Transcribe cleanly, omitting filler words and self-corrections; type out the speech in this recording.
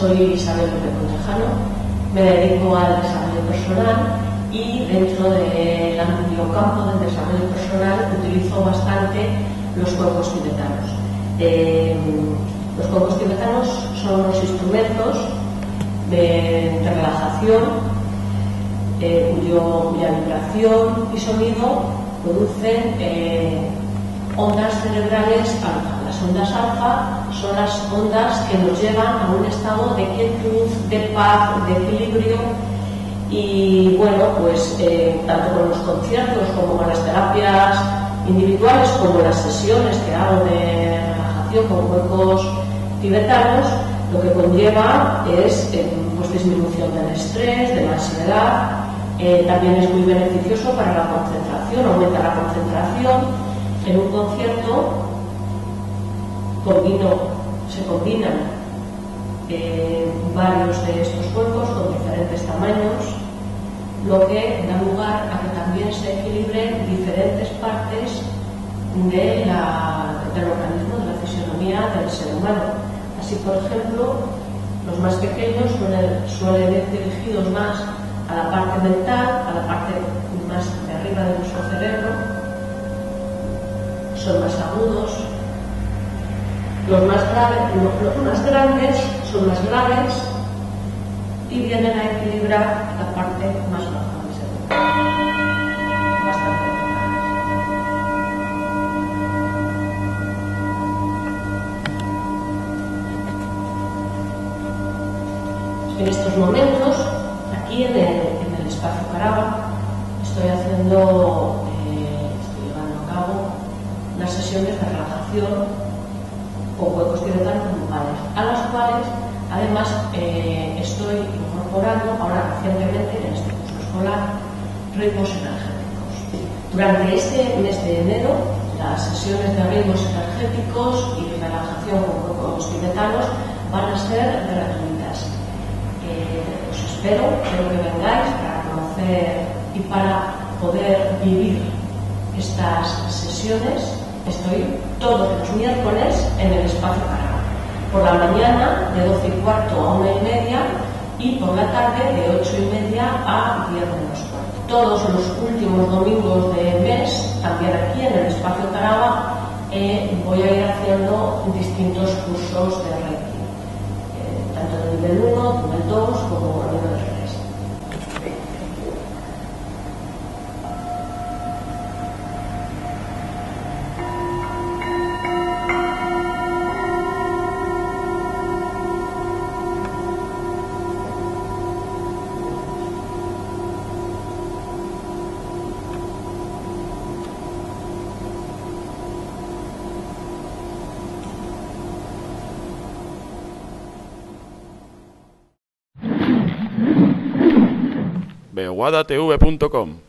soy Isabel López Montejano, me dedico al desarrollo personal y dentro del amplio campo del desarrollo personal utilizo bastante los cuencos tibetanos. Los cuencos tibetanos son unos instrumentos de relajación cuya vibración y sonido producen ondas cerebrales alfa. Las ondas alfa son las ondas que nos llevan a un estado de quietud, de paz, de equilibrio. Y bueno, pues tanto con los conciertos como con las terapias individuales, como las sesiones que hago de relajación con cuencos tibetanos, lo que conlleva es pues disminución del estrés, de la ansiedad. También es muy beneficioso para la concentración, aumenta la concentración. En un concierto se combinan varios de estos cuencos con diferentes tamaños, lo que da lugar a que también se equilibren diferentes partes del organismo, de la fisionomía del ser humano. Así, por ejemplo, los más pequeños suelen ir dirigidos más a la parte mental, a la parte más de arriba de nuestro cerebro. Son más agudos. Los más grandes son más graves y vienen a equilibrar la parte más baja del cerebro. Bastante bajas. En estos momentos, aquí en el espacio Carava, estoy llevando a cabo unas sesiones de relajación con cuencos tibetanos grupales, a las cuales además estoy incorporando ahora recientemente en este curso escolar ritmos energéticos. Durante este mes de enero, las sesiones de ritmos energéticos y de relajación con cuencos tibetanos van a ser gratuitas. Os espero que vengáis para conocer y para poder vivir estas sesiones. Estoy todos los miércoles en el espacio Carava. Por la mañana de 12:15 a 1:30 y por la tarde de 8:30 a 10:15. Todos los últimos domingos del mes, también aquí en el espacio Carava, voy a ir haciendo distintos cursos de Reiki, tanto de nivel 1, nivel 2 como nivel 3. beguadatv.com